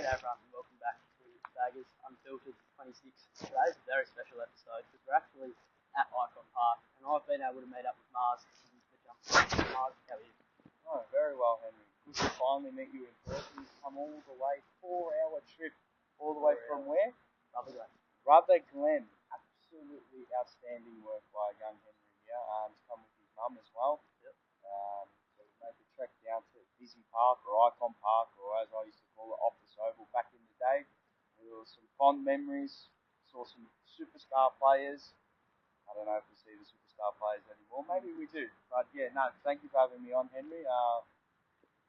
G'day everyone, and welcome back to Saggers Unfiltered 26. Today's a very special episode because we're actually at Icon Park and I've been able to meet up with Mars for jump. Mars, how are you? Oh, very well, Henry. Good to finally meet you in person. You've come all the way, 4-hour trip, all the way from where? Rubber Glen. Absolutely outstanding work by young Henry here. He's come with his mum as well. Yep. So we made the trek down to Disney Park or Icon Park, or as I used to call it, Optus Oval back in the day. There were some fond memories. Saw some superstar players. I don't know if we see the superstar players anymore. Maybe we do. But yeah, no, thank you for having me on, Henry.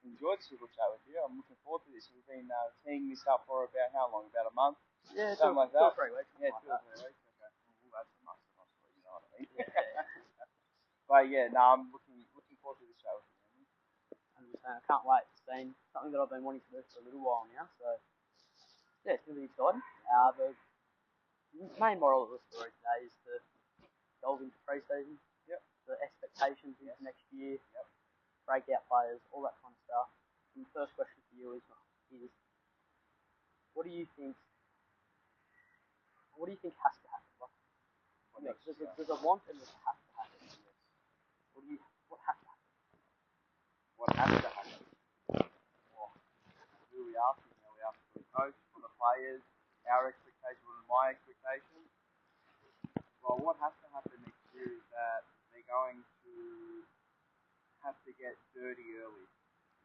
Enjoyed the little chat with you. I'm looking forward to this. We've been teeing this up for about how long? About a month? Yeah, something like that. 2 or 3 weeks. Yeah, like 2 or 3 weeks. Okay. Well, that's a month, you know what I mean? Yeah. But yeah, no, I'm looking forward to this chat with you, Henry. I'm just saying, I can't wait. It's been something that I've been wanting to do for a little while now, so yeah, it's going to be exciting. The main moral of the story today is to delve into pre-season, the expectations into next year, breakout players, all that kind of stuff. And the first question for you is what do you think has to happen? There's a want and there's a have to happen. What has to happen? What has to happen? Well, who are we asking? Are we asking for the coach, for the players, our expectations, or my expectations? Well, what has to happen next year is that they're going to have to get dirty early.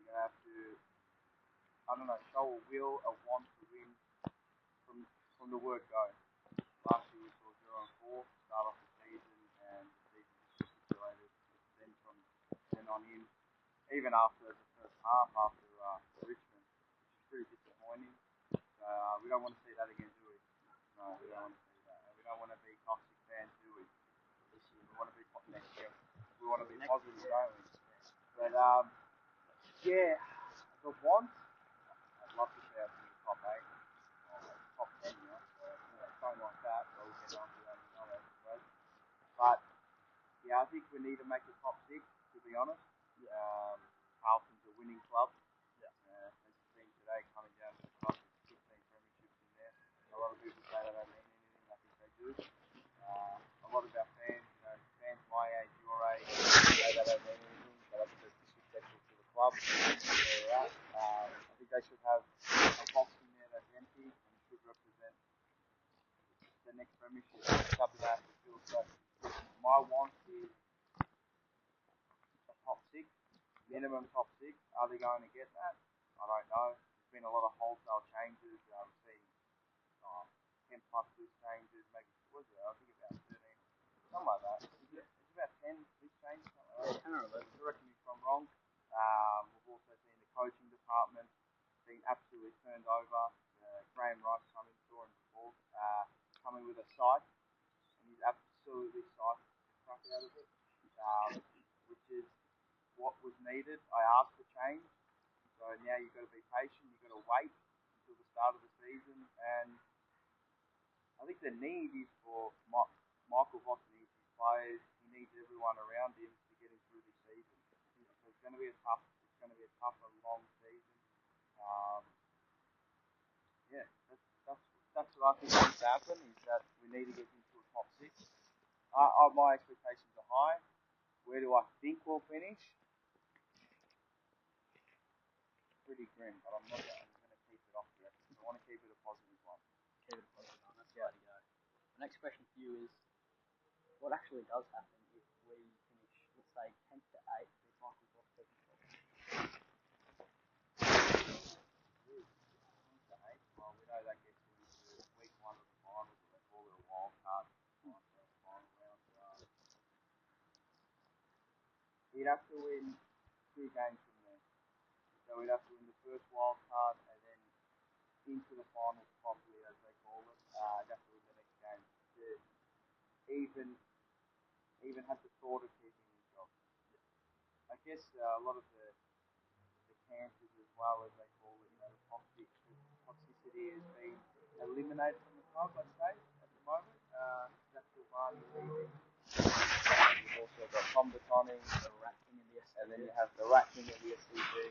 You're going to have to, show a will, a want to win from the word go. Last year we saw 0-4 start off the season, and the season just capitulated. Then from then on in, even after the first half, after Richmond, which is pretty disappointing. We don't want to see that again, do we? No, we don't want to see that. And we don't want to be toxic fans, do we? We want to be next year. We want to be positive, don't we? But yeah, the want, I'd love to see us in the top 8, or top 10 now, something like that. So we'll get on to that in another episode. But yeah, I think we need to make the top 6, to be honest. Carlton's a winning club. As you've seen today, coming down to the club, there's 15 premierships in there. A lot of people say they don't mean anything. I think they do. A lot of our fans, fans my age, your age, say they don't mean anything, but I think it's disrespectful to the club. Where we're at. I think they should have a box in there that's empty and should represent the next premiership. Something that has to feel so. My want is a top 6, minimum top 6. Are they going to get that? I don't know. There's been a lot of wholesale changes. We've seen 10 plus loose changes. Maybe was it? I think about 13, something like that. It's about 10 loose changes. Something like that. Correct me if I'm wrong. We've also seen the coaching department being absolutely turned over. Graham Rice coming, saw him before, coming with a site, and he's absolutely psyched the crap out of it, which is what was needed. I asked for change, so now you've got to be patient. You've got to wait until the start of the season, and I think the need is for Michael Voss needs his players. He needs everyone around him to get him through this season. So it's going to be a tough and long season. That's what I think needs to happen, is that we need to get into a top 6. My expectations are high. Where do I think we'll finish? Pretty grim, but I'm going to keep it off the episode. I want to keep it a positive one. Keep it a positive one. That's the way to go. The next question for you is, what actually does happen if we finish, let's say, 10th to 8th with Michael Voss taking 12? Well, we know that gets into week 1 of the finals, or they call it a wild card final round. He'd have to win 2 games from there. So we'd have to win the first wild card and then into the finals properly, as they call it. He'd have to win the next game to even have the thought of keeping his job. I guess a lot of the cancers, as well as they call it, the toxicity has been eliminated from the club, I'd say, at the moment. That's Silvani leaving. You've also got Tom Betoning, and then you have the Rat King of the SCG,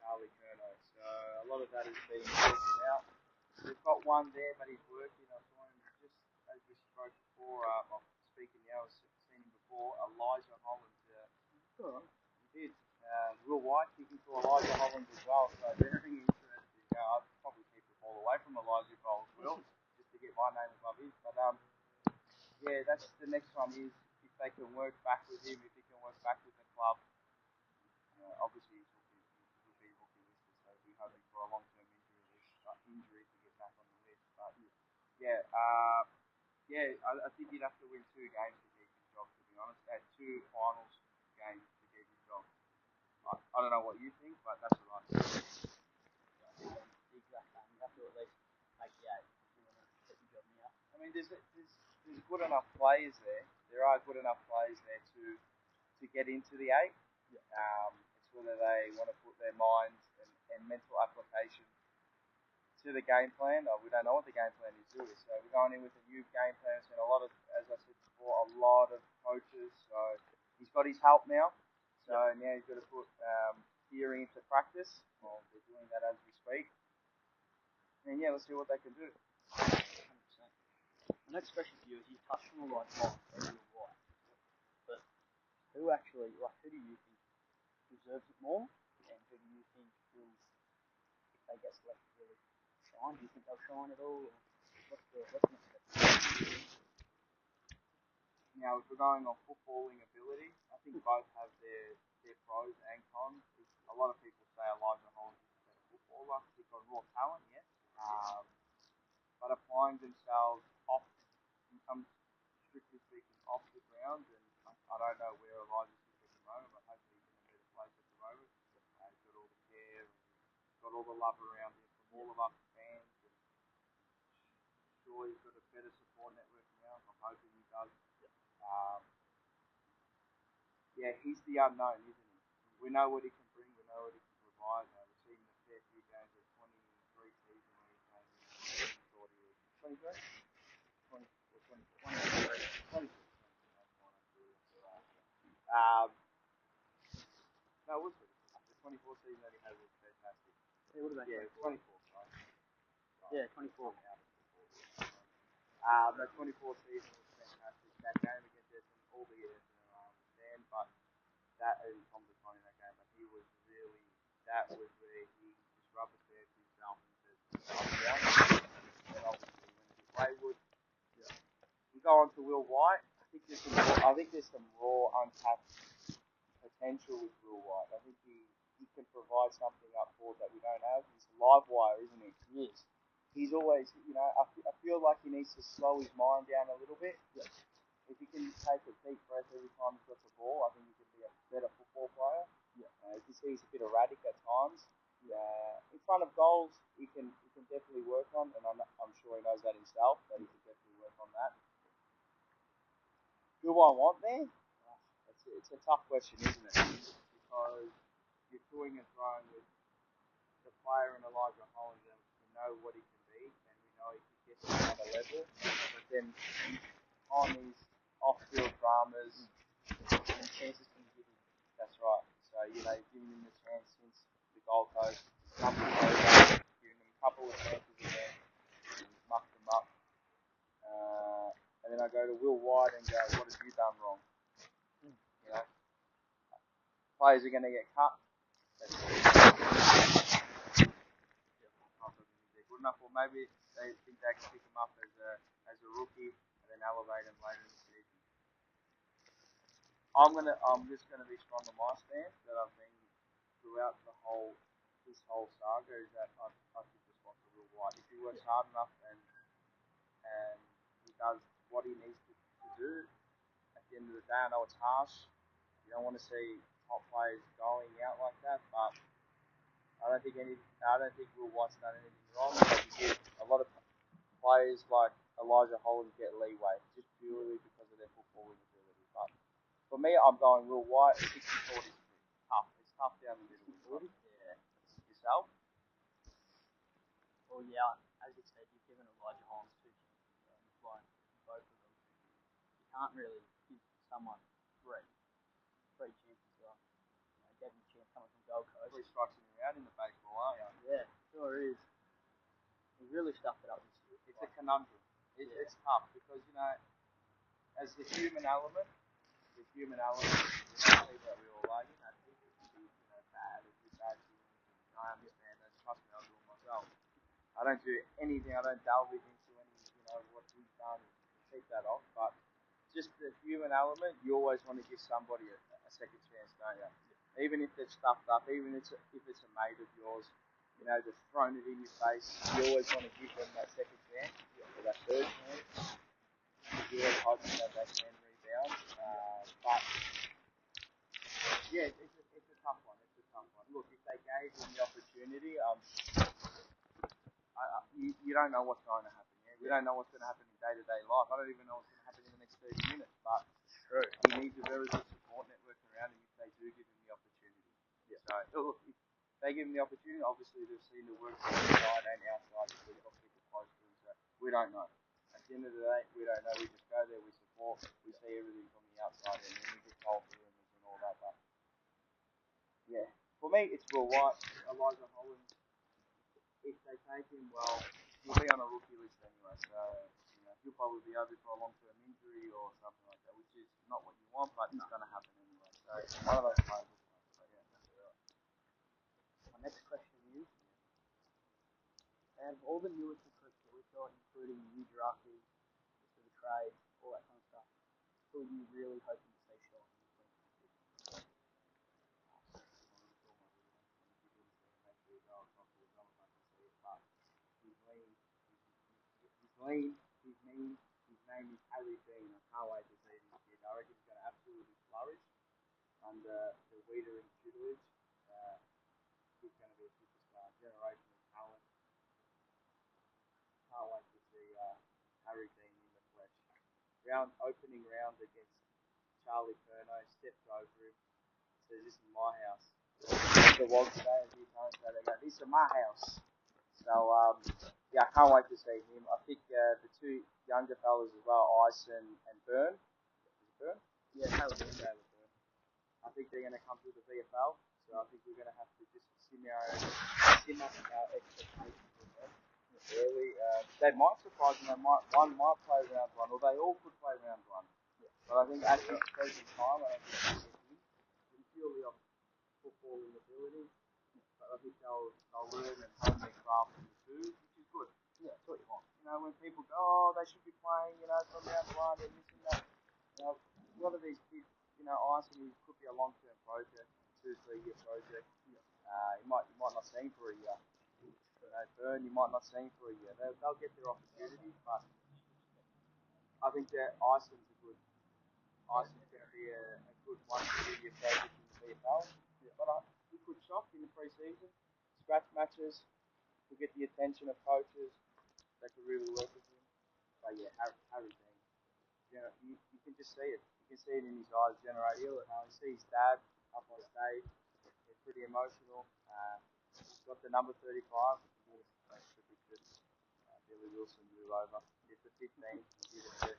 Charlie Curnow. So So a lot of that is being worked out. We've got one there, but he's working. I saw him just as we spoke before. I'm speaking now. I've seen him before. Elijah Holland. Alright. He did. Will White kicking to Elijah Holland as well. So very interesting. I'd probably keep the ball away from Elijah Bowles, Will, just to get my name above his. But yeah, that's the next one is if they can work back with him, if he can work back with the club. Obviously, he'll be rookie listed, so we're hoping for a long-term injury to get back on the list. But I think he'd have to win 2 games to keep his job. To be honest, two finals games to keep his job. I don't know what you think, but that's what I think. The exact same. You have to at least make the 8 if you want to get your job now. I mean, there's good enough players there. There are good enough players there to get into the 8. Yeah. It's whether they want to put their minds and mental application to the game plan. We don't know what the game plan is, do we? So we're going in with a new game plan. And a lot of, as I said before, a lot of coaches. So he's got his help now. So now he's got to put theory into practice. Well, they're doing that as we speak. And yeah, let's see what they can do. 100%. The next question for you is you touched on a lot of Will White. But who do you think deserves it more? And who do you think will, if they get selected, really shine? Do you think they'll shine at all? Or what's the next step? Now, if we're going on footballing ability, I think both have their pros and cons. A lot of people say Elijah Holland is a better footballer. He's got raw talent, yes. But applying themselves off, strictly speaking, off the ground, and I don't know where Elijah is at the moment, but hopefully he's in a better place at the moment. He's got all the care and got all the love around him from all of us fans, and sure he's got a better support network now. I'm hoping he does. He's the unknown, isn't he? We know what he can bring, we know what he can provide. We've seen a fair few games of 23 season where he came in and thought he was 23? 20 or 24? 23. No, it was 24. The 24 season that he had was fantastic. It would have been. Yeah, it was 24, right? Yeah, 24. The 24 season was fantastic. That game against Essendon, albeit Essendon, I understand, but that is Tom DeCon in that game. But he was really, that was where he just rubber stamped himself and said, I'm down. And obviously he went a bit wayward. Yeah. We go on to Will White. I think there's some raw, untapped potential with Will White. I think he can provide something up forward that we don't have. He's a live wire, isn't he? Yes. He's always, I feel like he needs to slow his mind down a little bit. Yes. If he can take a deep breath every time he's got the ball, I think he can be a better football player. Yeah. You can see he's a bit erratic at times. In front of goals, he can definitely work on, and I'm sure he knows that himself, that he can definitely work on that. Who I want there? It's a tough question, isn't it? Because you're toing and throwing with the player in Elijah Holland, and we know what he can be, and we know he can get to another level. But then on his off-field dramas and chances can give him. That's right. So you're giving him the chance since the Gold Coast, giving him a couple of chances again, and mucked them up. And then I go to Will White and go, what have you done wrong? Players are going to get cut. That's good enough, or maybe they think they can pick him up as a rookie and then elevate him later in the season. I'm just gonna be strong on my stance that I've been throughout this whole saga is that I think the spot's a real White. If he works hard enough and he does what he needs to do, at the end of the day, I know it's harsh. You don't want to see top players going out like that, but I don't think Will White's done anything wrong. He did a lot of players like Elijah Holland get leeway just purely because of their footballing ability. But for me, I'm going Will White. 60-40 is tough. It's tough down the middle. 40? Yeah. Yourself? Well, yeah, as you said, you've given Elijah Holmes 2 chances. You've blown both of them. You can't really give someone three chances. Well, gave him a chance coming from Gold Coast. 3 strikes and you're out in the baseball, aren't you? Yeah, sure is. He really stuffed it up this year. It's a conundrum. It's tough because, you know, as the human element, people that we all are, you know, people can be, you know, bad and do bad things. And I understand that. Trust me, I'll do it myself. I don't do anything. I don't delve into any, you know, what he's done to keep that off. But just the human element, you always want to give somebody a second chance, don't you? Even if they're stuffed up, even if it's a mate of yours, you know, just thrown it in your face, you always want to give them that second chance or that third chance. You always hope that can rebound. But yeah, it's a tough one. It's a tough one. Look, if they gave him the opportunity, you don't know what's going to happen. Yeah? We don't know what's going to happen in day-to-day life. I don't even know what's going to happen in the next 30 minutes. But True. he needs a very good support network around him if they do give him the opportunity. Yeah. So look, if they give him the opportunity, obviously they've seen the work inside and outside to keep it close to him. So we don't know. At the end of the day, we don't know. We just go there, we support, we see everything from the outside, and then we get told the rumours and all that. But yeah, for me, it's Will White, Elijah Holland. If they take him, well, he'll be on a rookie list anyway. So you know, he'll probably be over for a long-term injury or something like that, which is not what you want, but it's going to happen anyway. So it's one of those players. So yeah, that's right. My next question is, out of all the newest recruits that we've got, including new draftees, for the trade, all that kind of stuff, who are you really hoping to see shot in the 2026? He's lean, he's mean, his name is Harry Dean. I can't wait to see this kid. I reckon he's going to absolutely flourish under the Wiedering tutelage. He's going to be a superstar, generational talent. Can't wait to see Harry Dean in the flesh. Opening round against Charlie Curnow, stepped over him, says, "This is my house." The Wog today, as he told they go, "This is my house." So, yeah, I can't wait to see him. I think the two younger fellas as well, Ice and Byrne. Is it Byrne? Yeah, Harry Dean. I think they're going to come through the VFL. So I think we're going to have to just sim up our expectations with them early. They might surprise them. One might play round one, or they all could play round one. Yeah. But I think at this present time, I don't think they'll get him purely off football ability. But I think they'll learn and hone their craft in the two, which is good. Yeah, that's what you want. You know, when people go, "Oh, they should be playing," you know, from round one and this and that. You know, a lot of these kids, you know, Arsenal could be a long-term project, 2-3 year project. You might not see him for a year. You know, Byrne, you might not see him for a year. They'll get their opportunities, but I think that Iceland's a good. Iceland's going to be a good 1-2 year project in the VFL. But he could shock in the pre-season. Scratch matches will get the attention of coaches that could really work with him. But yeah, Harry Dean. You know, you can just see it. You can see it in his eyes generate ill. You see his dad up on stage. He's pretty emotional. Got the number 35. Billy Wilson move over. Did the 15. Did it to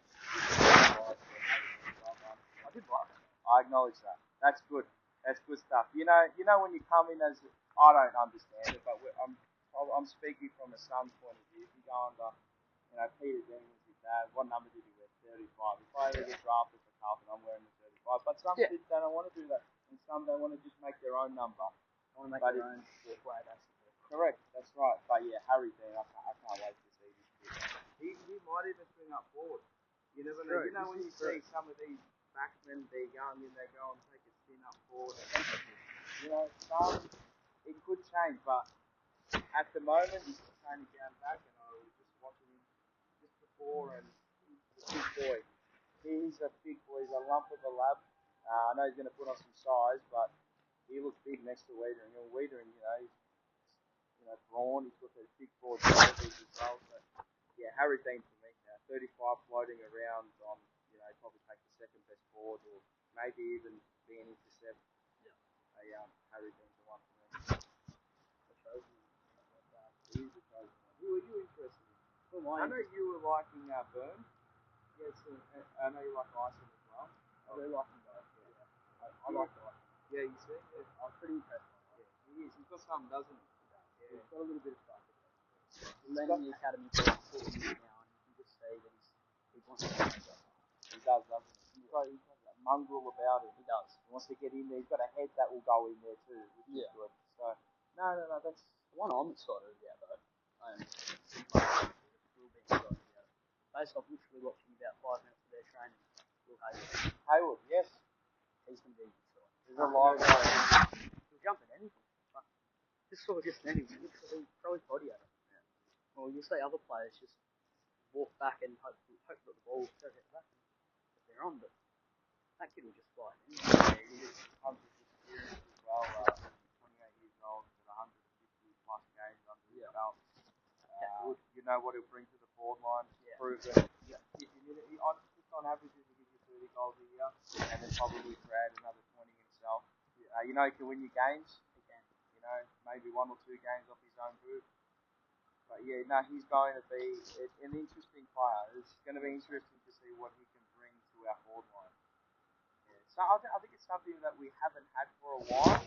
I did like it. I acknowledge that. That's good. That's good stuff. You know when you come in as I don't understand it, but I'm speaking from a son's point of view. If you go under, you know, Peter Dean was his dad. What number did he wear? 35. If I ever get drafted for Carlton, I'm wearing the 35. But some kids don't want to do that, and some they want to just make their own number. I want to make their own walkway, basically. Correct. That's right. But yeah, Harry Dean, I can't wait to see this kid. He might even swing up forward. You never know. You know when you see some of these backmen, they're young and they go and take a spin up forward. You know, it could change, but at the moment he's just training down back, and I was just watching him just before, and he's a big boy. He's a big boy. He's a lump of a lab. I know he's going to put on some size, but he looks big next to Wiedering. And Wiedering, he's brawn. He's got those big broad shoulders as well. So yeah, Harry Dean for me. 35 floating around on, probably take the second best forward, or maybe even be an intercept. Yeah. Harry Dean's the one for me. The trophy. He is a trophy. Who are you interested in? I know you were liking Byrne. Yes, I know you like Iceland as well. I really like him both. I like Iceland. Yeah, you see? I was pretty impressed. doesn't he? Yeah. He's got a little bit of stuff. He's been in the academy for like 4 years now, and you can just see that he wants to play. He does, doesn't he? He's got that mongrel about him. He does. He wants to get in there. He's got a head that will go in there too, which is good. So, no, that's the one I'm excited about, though. Will be excited about it. Based off literally watching about 5 minutes of their training, Will Haywood. Haywood, yes. He's going to be excited. There's a lot of He'll jump at anything. Just anything. Literally throw his body at it. Yeah. Well, you'll see other players just walk back and hope that the ball goes out the back if they're on, but that kid will just fly. Yeah, he just comes with experience as well. 28 years old, got 150 plus games under his belt. You know what he'll bring to the forward line. Proven. Yeah. If you just on average, he'll give you 30 goals a year, and then probably create another 20 himself. You know, he can win you games. He can. You know, maybe 1 or 2 games off his own boot. But yeah, no, he's going to be an interesting player. It's going to be interesting to see what he can bring to our forward line. Yeah. So I think it's something that we haven't had for a while.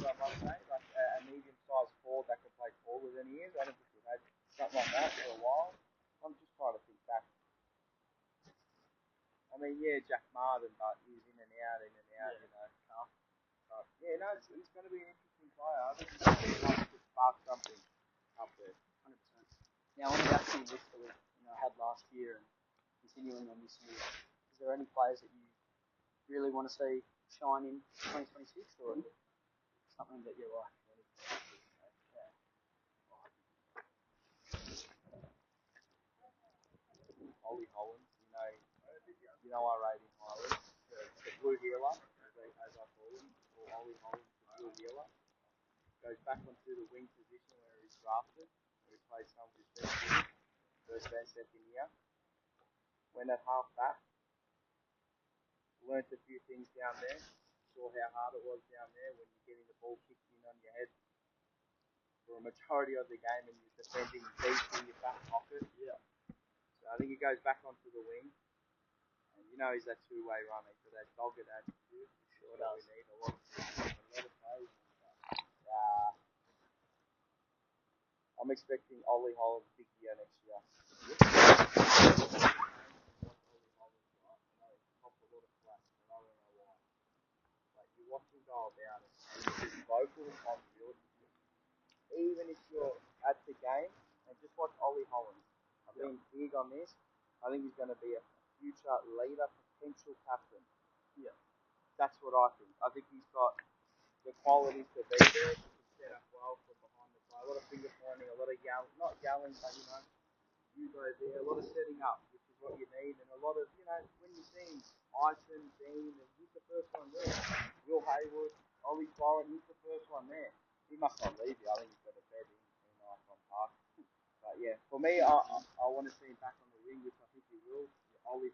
I might say, like a medium-sized forward that can play taller than he is. I don't think we've had something like that for a while. I'm just trying to think back. I mean, yeah, Jack Martin, but he's in and out, you know. But yeah, no, he's going to be an interesting player. I think he's going to spark something up there. 100%. Now, on the actual list that we had last year and continuing on this year, is there any players that you really want to see shine in 2026, or something that you're like? Ollie Holland, you know I rate him highly. The blue healer, as I call him, or Ollie Holland, the blue healer, goes back onto the wing position where he's drafted, where he plays some of his best years, first and second year. Went at half back, learnt a few things down there, saw how hard it was down there when you're getting the ball kicked in on your head for a majority of the game and you're defending deep in your back pocket. Yeah. So I think he goes back onto the wing. And you know he's that two-way runner. He's got that dogged attitude. Sure that we need a lot of players. I'm expecting Ollie Holland's big year next year. You watch him go about it. He's vocal on field. Even if you're at the game, and just watch Ollie Holland. I've been big on this. I think he's going to be a future leader, potential captain. Yeah. That's what I think. I think he's got the qualities to be there. He can set up well from behind the play. A lot of finger pointing, a lot of yelling, not yelling, but you go there. A lot of setting up, which is what you need, and a lot of, when you see Ison, Dean, and he's the first one there. Will Haywood, Ollie Florent, he's the first one there. He must not leave you. I think he's got a bed in Icon Park. But yeah, for me, I want to see him back on the wing, which I think he will. Ollie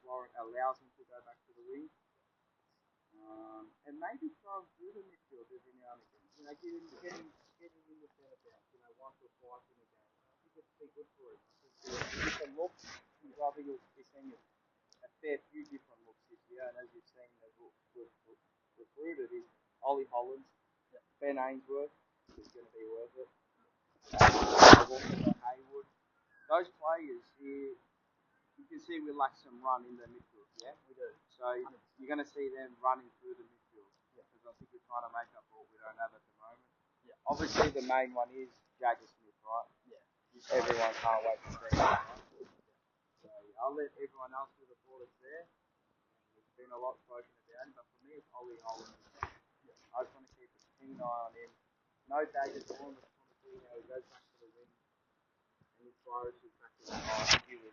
Florent allows him to go back to the wing. And maybe throw him through the midfield every now and again. Get him in the centre bounce, once or twice in a game. I think it'd be good for him. I think look, I think he's seen a fair few different looks this year, and as you've seen, we've recruited is Ollie Holland, Ben Ainsworth is going to be worth it. Haywood. Those players here, you can see we lack some run in the midfield, yeah? We do. So you're going to see them running through the midfield. Yeah. Because I think we're trying to make up for what we don't have at the moment. Yeah. Obviously the main one is Jagger Smith, right? Yeah. Everyone can't wait to see that. So I'll let everyone else do the ball that's there. There's been a lot spoken about him, but for me it's Ollie Holland. Yeah. I just want to keep a keen eye on him. No David Vaughan, but I just want to see how he goes back to the wing. And his flourishes back to the line. He was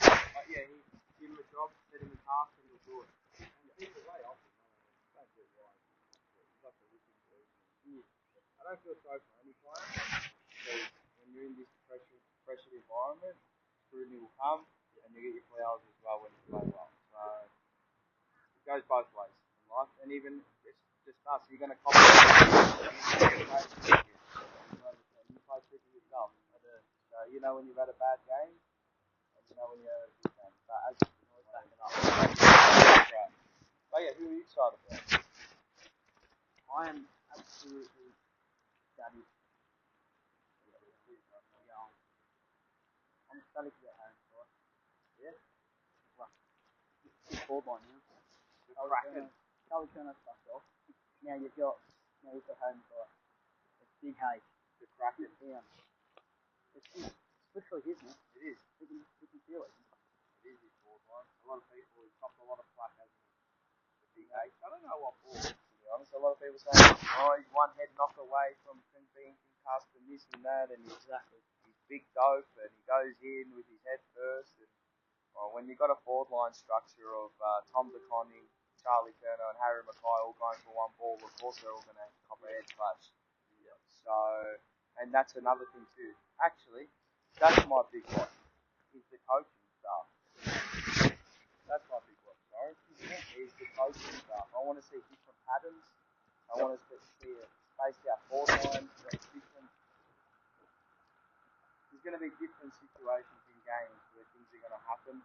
but yeah, he give him a job, set him a task, and he'll do it. And he's away off him. Don't do it right. He's like a whipping boy. I don't feel sorry for any player. Because when you're in this pressured environment, scrutiny will come, and you get your flowers as well when you play well. So it goes both ways in life, and even just us. You're going to copy. You play cricket yourself. So when you've had a bad game. When you're but as you always back it up. But yeah, who are you excited excited about? I am absolutely studied. Yeah, I'm studied to get home, so Yeah. well, it's board by now. The Kraken. Charlie Turner fucked off. Now you've got home for a big H. The Kraken. Yeah. It's literally his now. It is. We can feel it. It is his board line. A lot of people, he's copped a lot of flack, hasn't he? The big H. I don't know what for, to be honest. A lot of people saying, oh, he's one head knock away from being concussed and this and that, and he's big dope, and he goes in with his head first. And well, when you've got a forward line structure of Tom DeConning, Charlie Turner, and Harry Mackay all going for one ball, of course they're all going to cop a head clash. Yeah. So, and that's another thing too. Actually, that's my big one, is the coaching staff. That's my big one, sorry. Is the coaching staff. I want to see different patterns. I want to see a spaced out forward line, different. There's going to be different situations in games where things are going to happen.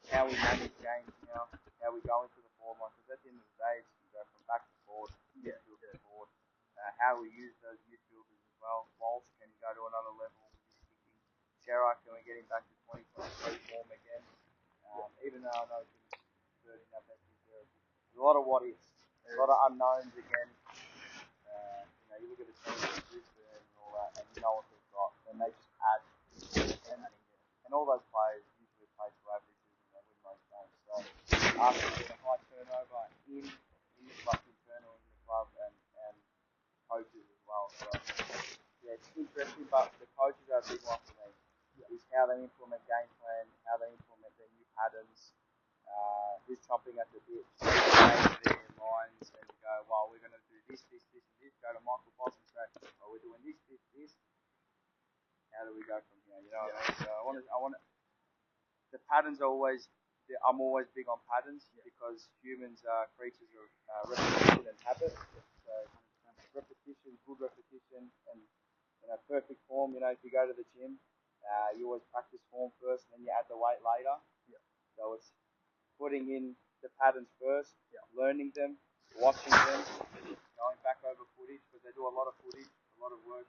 It's how we manage games now, how we go into the forward line. Because at the end of the day, it's you go from back to forward, midfield to forward. How we use those midfielders as well. Walsh, can you go to another level with his kicking? Sherrod, can we get him back to 2023 form again? Even though I know he's third in that best reserve. There's a lot of what ifs, a lot of unknowns again. You look at the team in Brisbane and all that, and you know what they've got, and they just add. And all those players usually play to averages and they win most games. So after being a high turnover in the club, internal in the club, and coaches as well. So yeah, it's interesting, but the coaches are a big one for me. Is how they implement game plan, how they implement their new patterns, who's chopping at the bit, their lines, and go, well, we're going to do this, this, this, and this. Go to Michael Boss and say, well, we're doing this, this, this. How do we go from here? You know what I mean? So I want the patterns are always. I'm always big on patterns because humans are creatures of repetition and habit. So repetition, good repetition, and perfect form. If you go to the gym, you always practice form first, and then you add the weight later. Yeah. So it's putting in the patterns first, learning them, watching them, going back over footage because they do a lot of footage, a lot of work.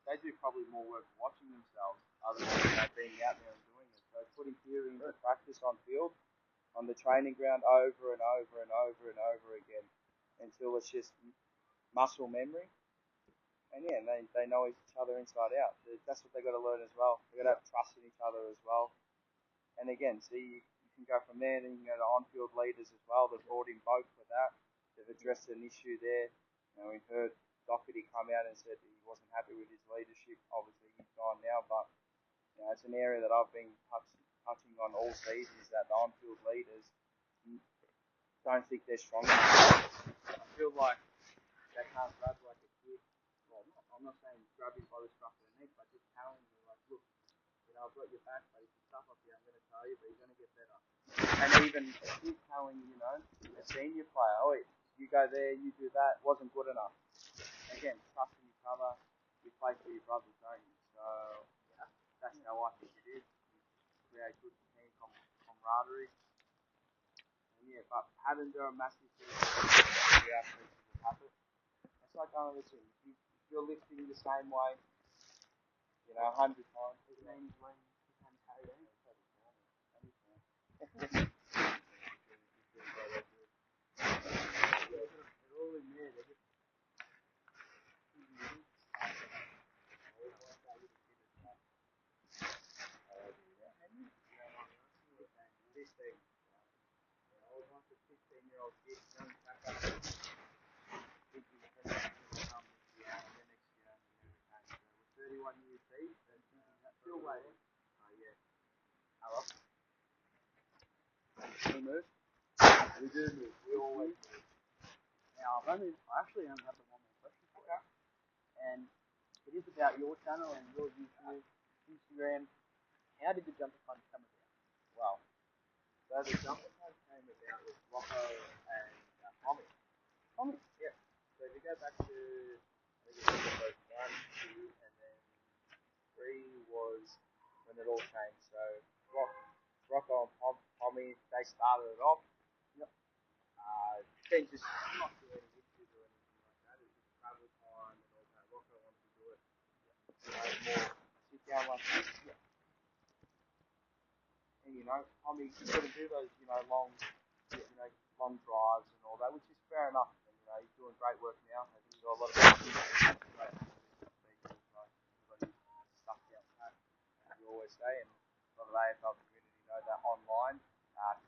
They do probably more work watching themselves other than being out there and doing it. So putting theory into practice on field, on the training ground over and over and over and over again until it's just muscle memory. And they know each other inside out. That's what they got to learn as well. They got to have trust in each other as well. And again, see, you can go from there. Then you can go to on-field leaders as well. They've brought in both for that. They've addressed an issue there. We heard Doherty come out and said he wasn't happy with his leadership. Obviously, he's gone now, but it's an area that I've been touching on all season. Is that the on-field leaders don't think they're strong enough. I feel like they can't grab like a kid. Well, I'm not saying grab him by the scruff of the neck, but just telling him like, look, I've got your back, but if you stuff up here, I'm going to tell you, but you're going to get better. And even he's telling, a senior player, oh, you go there, you do that, wasn't good enough. Again, trusting each other, you play for your brothers, don't you? So that's how I think it is. You create good team camaraderie. And but patterns are a massive thing. It's like going to the gym. If you're lifting the same way, 100 times. His name's Wayne. I was once a 16-year-old kid, young backer, thinking that the next year and the next year and the never came. So we're 31 years deep and still waiting. Hello. We move? We do move. We always move. Now, I actually only have one more question for you. And it is about your channel and your YouTube, Instagram. How did the jumper punch come about? Well, so the jumper punch came about with Rocco and Tommy. Tommy? Yeah. So if you go back to, I think it was 1, 2, and then 3 was when it all changed. So Rocco and Tommy, they started it off. Yep. Then just not do any issues or anything like that. It's just travel time and all that. Rocco wanted to do it, more sit down like this. And Tommy couldn't do those, long, long drives and all that, which is fair enough. And, he's doing great work now. I think he's got a lot of great stuff down pat, as we always say, and a lot of AFL community know that online.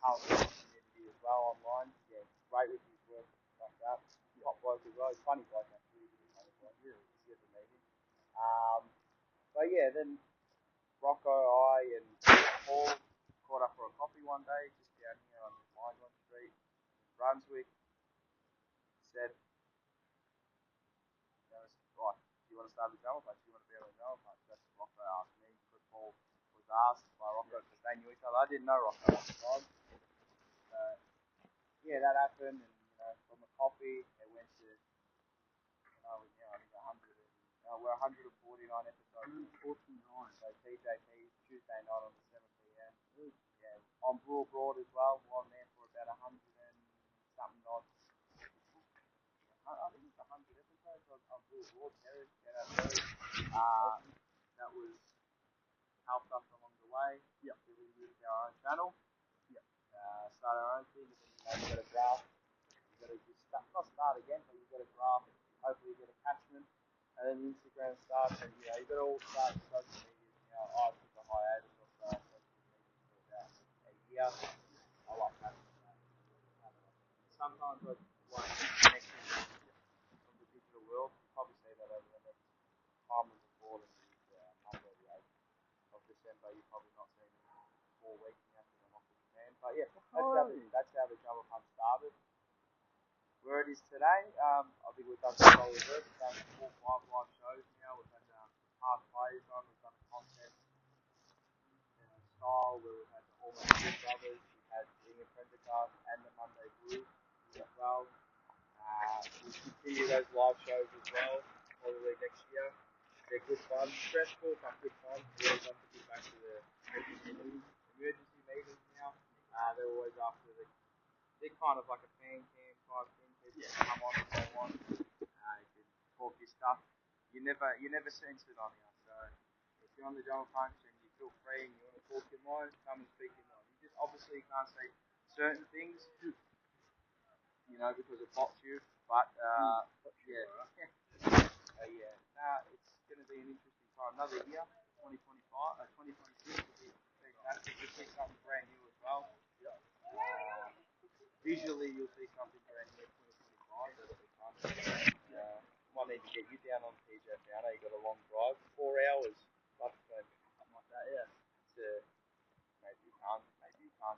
Carlton community as well online. Yeah, great with his work like that. Top bloke as well. He's funny bloke actually. He's a funny bloke. Really, he's amazing. But yeah, then Rocco, I, and Paul caught up for a coffee one day just down here on Lyndon Street in Brunswick. Said, right, do you want to start the drama patch? Do you want to be on the drama patch? That's what Rocco asked me because Paul was asked by Rocco because they knew each other. I didn't know Rocco at the time. Yeah, that happened, and from a coffee, it went to, I think 100. We're 149 episodes. 149. So TJP Tuesday night on the 7 p.m. Yeah, on Blue Broad as well. We're on there for about 100 and something odd. I think it's 100 episodes on Blue Broad. That was helped us along the way. Yep. We moved our own channel. Yep. Start our own thing, and then you got to graph. You got to just not start again, but you got to graph. Hopefully, you get a catchment, and then Instagram starts, and you got to all start social media. I took a hiatus of social media for about a year. I like that. Sometimes I like connection from the digital world. You probably see that over the next time of the board and Monday the 8th of December. You're probably not seeing anything for 4 weeks now because I'm off to Japan. But yeah, that's how the Jumbo Pump started. Where it is today, I think we've done some solid work. We've done 4 or 5 live shows now. We've had past players on. We've done a contest style where we've had the Almost Two Brothers. We've had Ian Prendergast and the Monday Blues as well. We'll continue those live shows as well, probably next year. They're good fun, stressful but good fun. We always like to get back to the emergency meetings now. They're always after they're kind of like a fan cam type thing. People come on if they want. You can talk your stuff. You never censored on here. So if you're on the Jumbo Punch and you feel free and you want to talk your mind, come and speak your mind. You just obviously can't say certain things, because it bots you. But it's going to be an interesting time. Another year, 2026 will be fantastic. You'll see something brand new as well. Visually, you'll see something brand new in 2025. That'll be fun. Might need to get you down on TJP. I know you got a long drive, 4 hours. Something like that, yeah. Maybe you can't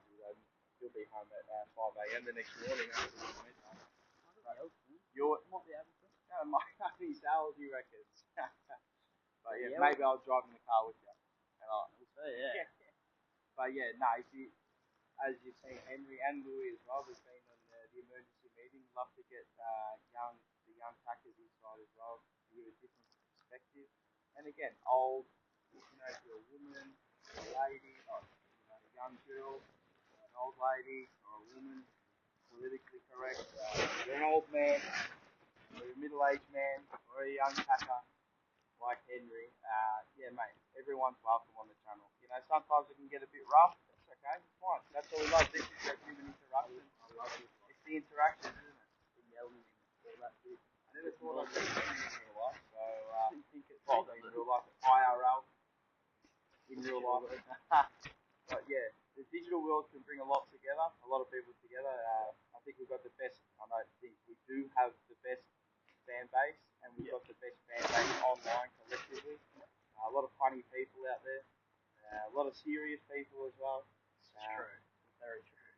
do that. You'll be home at 5 a.m. the next morning after the night. You might be able to. Might be sales, you reckon? But yeah, maybe I'll drive in the car with you. And we'll see, yeah. But yeah, no, as you've seen, Henry and Louis as well, we've been on the emergency meeting. Love to get the young packers inside as well to give a different perspective. And again, old, if you're a woman, a lady, or a young girl, an old lady, or a woman, politically correct, you're an old man, or a middle-aged man, or a young packer like Henry. Yeah, mate, everyone's welcome on the channel. Sometimes it can get a bit rough. That's okay. It's fine. That's what we love. This is that human interaction. I love it. It's the interaction, isn't it? The yelling and all that bit. I never thought I'd be yelling in real life. So, I think it's in real life, IRL, in real life. But yeah, the digital world can bring a lot together, a lot of people together. I think we've got the best. I don't think we do have the best fan base, and we've got the best fan base online collectively. A lot of funny people out there, a lot of serious people as well. It's true, very true.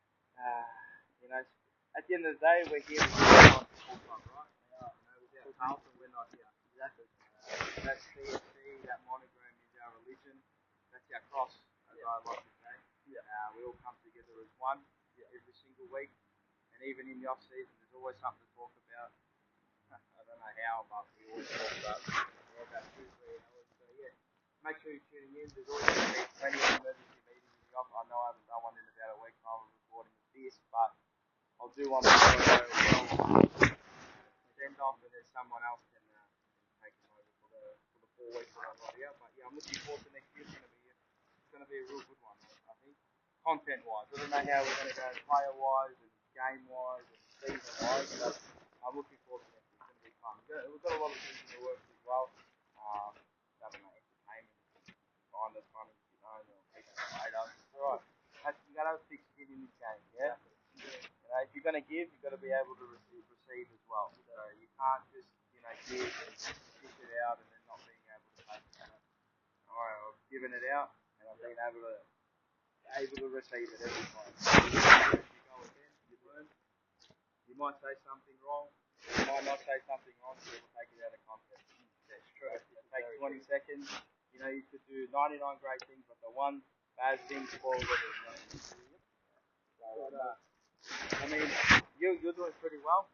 At the end of the day, we're here to do full time, right? Without Carlton, we're not here. Exactly. That CSC, that monogram is our religion. That's our cross, as I like to say. We all come together as one every single week, and even in the off season, there's always something to talk about. I don't know how, but we always talk about about 2-3 hours. So yeah, make sure you're tuning in. There's always going to be plenty of emergency meetings in the off. I know I haven't done one in about a week. I was recording this, but I'll do one before I go as well. Send off and then someone else can take them over for the 4 weeks that I'm not here. But yeah, I'm looking forward to next year. It's gonna be a real good one, I think. Content wise, I don't know how we're gonna go player wise and game wise and season wise, but I'm looking forward to next year. It's gonna be fun. We've got a lot of things in the works as well. I don't know, entertainment, find it funny, you know, later. It's alright. You gotta have thick skin in this game, yeah. You know, if you're going to give, you've got to be able to receive as well. So you can't just, give and dish it out and then not being able to take it. Alright, I've given it out and I've been able to receive it every time. You go again, you learn. You might say something wrong. You might not say something wrong, so you'll take it out of context. That's true. It takes 20 seconds. You know, you could do 99 great things, but the one bad thing spoils everything. I mean, you're doing pretty well.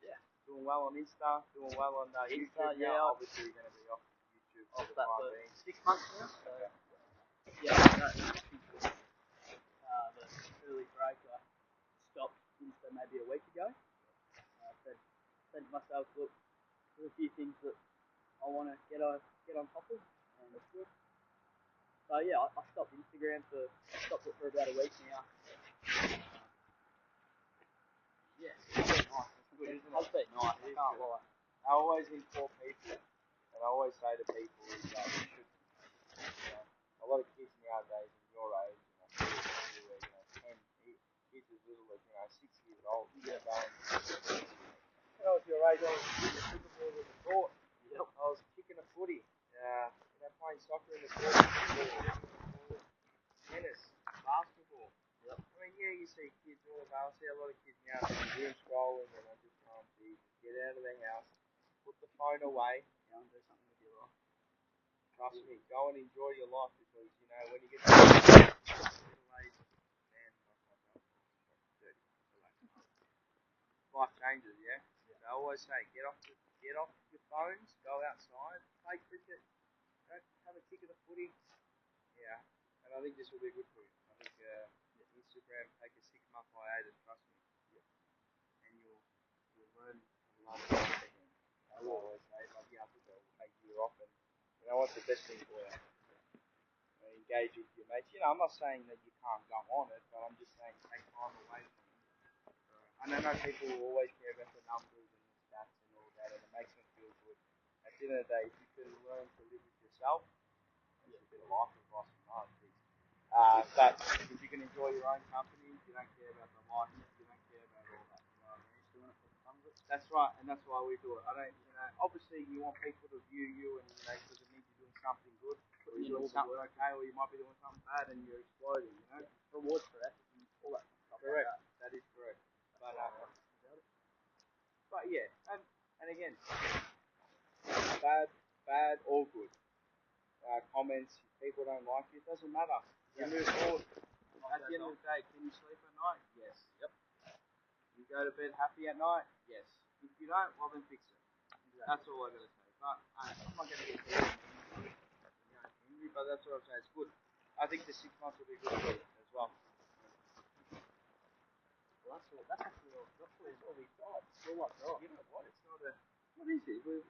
Yeah. Doing well on Insta, doing well on YouTube. Yeah. Now, obviously, you're going to be off YouTube for the time being. 6 months now. So, yeah, the early break, I stopped Insta maybe a week ago. Said to myself, look, there's a few things that I want to get on top of, and that's good. So yeah, I stopped Instagram stopped it for about a week now. Yeah, it's been nice. It's good, isn't it? It's been nice. I can't lie. I always implore people, and I always say to people, is that you should, a lot of kids nowadays in your age, 10 kids as little as 6 years old, going. If your age, I was kicking a football in the court. Yep. I was kicking a footy. Playing soccer in the court. Tennis, basketball. Yep. I mean, yeah, you see kids all about. I see a lot of kids now doom scrolling and I just can't see. Get out of the house, put the phone away, and do something with your life. Trust me, go and enjoy your life because when you get to middle age, man, life changes, yeah. So I always say, get off your phones, go outside, play cricket, have a kick of the footy. Yeah, and I think this will be good for you. I think Instagram take a 6-month hiatus, trust me, and you'll learn to love it again. I always say, like, I think I'll take a year off, and what's the best thing for you? Engage with your mates. I'm not saying that you can't go on it, but I'm just saying take time away from it. I know people will always care about the numbers and the stats and all that, and it makes them feel good. At the end of the day, if you can learn to live with yourself, it's a bit of life advice from us. But if you can enjoy your own company, you don't care about the life, you don't care about all that. You know what I mean? Doing it for the fun of it. That's right, and that's why we do it. I don't, obviously you want people to view you, and because it means you're doing something good, or you're doing something okay, or you might be doing something bad, and you're exploding. Rewards for effort and all that stuff. Correct. Like that is correct. But yeah, and again, bad or good. Comments, people don't like you, it doesn't matter. You move forward. At the end of the day, can you sleep at night? Yes. Yep. You go to bed happy at night? Yes. If you don't, well then fix it. Exactly. That's all I gotta say. But I'm not gonna get angry, but that's what I'm saying. It's good. I think the 6 months will be good for you as well. Well, that's actually all we've got. Still like that. You know what? It's not a. What is it? 34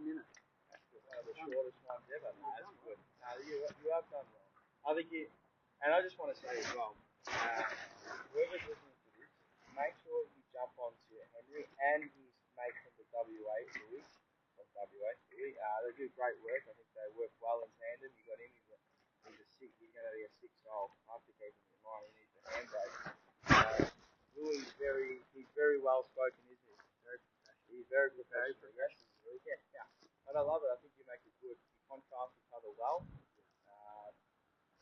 minutes. That's one of the shortest ones ever. No, that's good. No, you have done well. I think you. And I just want to say as well, whoever's listening to this, make sure you jump onto Henry and his mate from the WA, Louis, from WA. Louis, they do great work. I think they work well in tandem. You got him. He's a six. He's going to be a 6-year-old. I have to keep him in mind. He needs a handbrake. Louis he's very well spoken, isn't he? He's very professional. Yeah. But I love it. I think you make it good. You contrast each other well.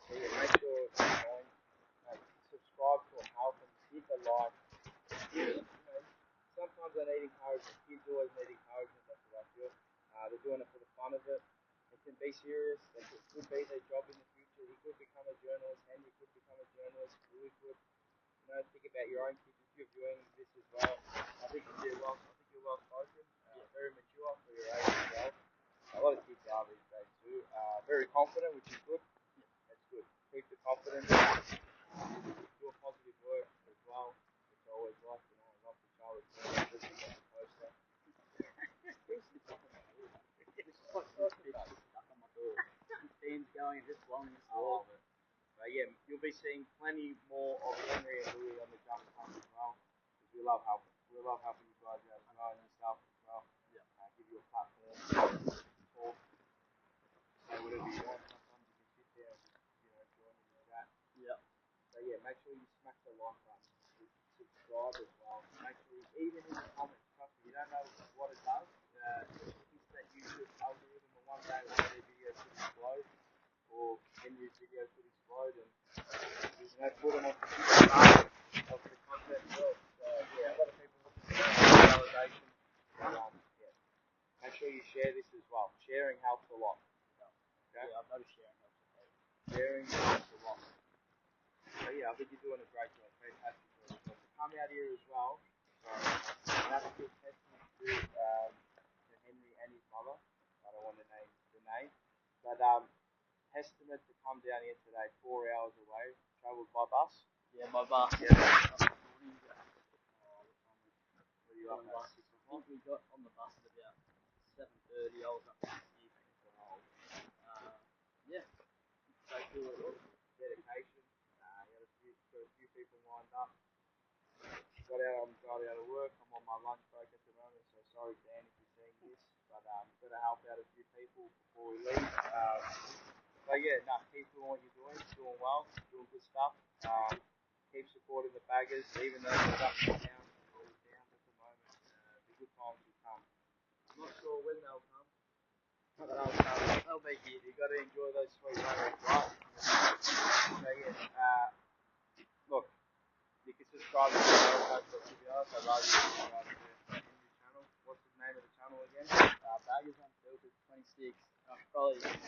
So yeah, make sure you join, subscribe to a help and hit the like. Sometimes they need encouragement. Kids always need encouragement. That's what I feel. They're doing it for the fun of it. They can be serious. They could be their job in the future. He could become a journalist. Henry could become a journalist. Louis could. Think about your own kids if you're doing this as well. I think you're well spoken, very mature for your age as well. A lot of kids are these days too. Very confident, which is good. That's good. Keep the confidence. Do a positive work as well. be seeing plenty more of Henry and Louis on the jump front as well. Because we love helping. We love helping you guys out as well and yourself as well. Yeah. Give you a platform, talk, say whatever you want. Sometimes you can sit there and just, join in the chat. Yeah. So yeah, make sure you smack the like button. Subscribe as well. Make sure you, even in the comments, trust me, you don't know what it does. It's that YouTube algorithm, and one day one of their videos could explode, or Henry's videos could explode, and put them on the start of the content world. So yeah, a lot of people looking for validation. Yeah. Make sure you share this as well. Sharing helps a lot. Okay? Yeah, I've noticed sharing helps. Sharing helps a lot. So yeah, I think you're doing a great job. Fantastic job. So come out here as well. So that's a good testament to Henry and his mother. I don't want to name the name. But testament to come down here today, 4 hours away. Travelled by bus. Yeah, my bus. Yeah. What are you up at? 6 I think we got on the bus at about 7:30. I was up at 6. Yeah. So cool. Dedication. You got a few people lined up. Got out of work. I'm on my lunch break at the moment, so sorry, Dan, if you're seeing this, but got to help out a few people before we leave. So yeah, keep doing what you're doing well, doing good stuff. Keep supporting the baggers, even though they're up and down, always down at the moment. The good times will come. I'm not sure when they'll come, but they'll be here. You've got to enjoy those sweet moments, right? So yeah, look. You can subscribe to the channel. I love you. Subscribe to the Henry channel. What's the name of the channel again? Baggers Unfiltered 26. I should probably give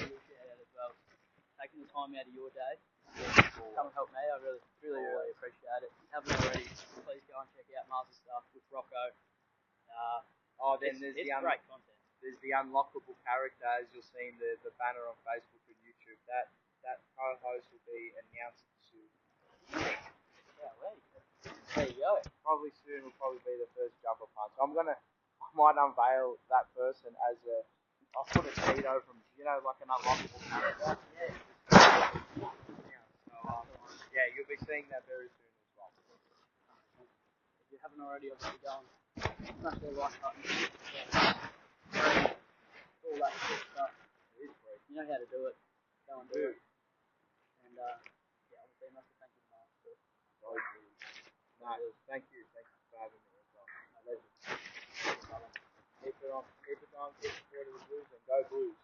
you a shout out as well. Taking the time out of your day to come and help me, I really appreciate it. If you haven't already, please go and check out Master Stuff with Rocco. Then there's great content. There's the unlockable character, as you'll see in the banner on Facebook and YouTube. That co-host will be announced soon. Yeah, there you go. Probably soon will probably be the first jumper punch. I might unveil that person as I'll put a Tito from, like an unlockable character. Yeah. So, you'll be seeing that very soon as well. If you haven't already, obviously go and smash the like button. All that good stuff. It is free. You know how to do it. Go and do it. And obviously, a massive thank you to Mark. Thank you. Thank you for having me as well. My legend. Keep it on. Keep it on. Keep supporting the Blues and go Blues.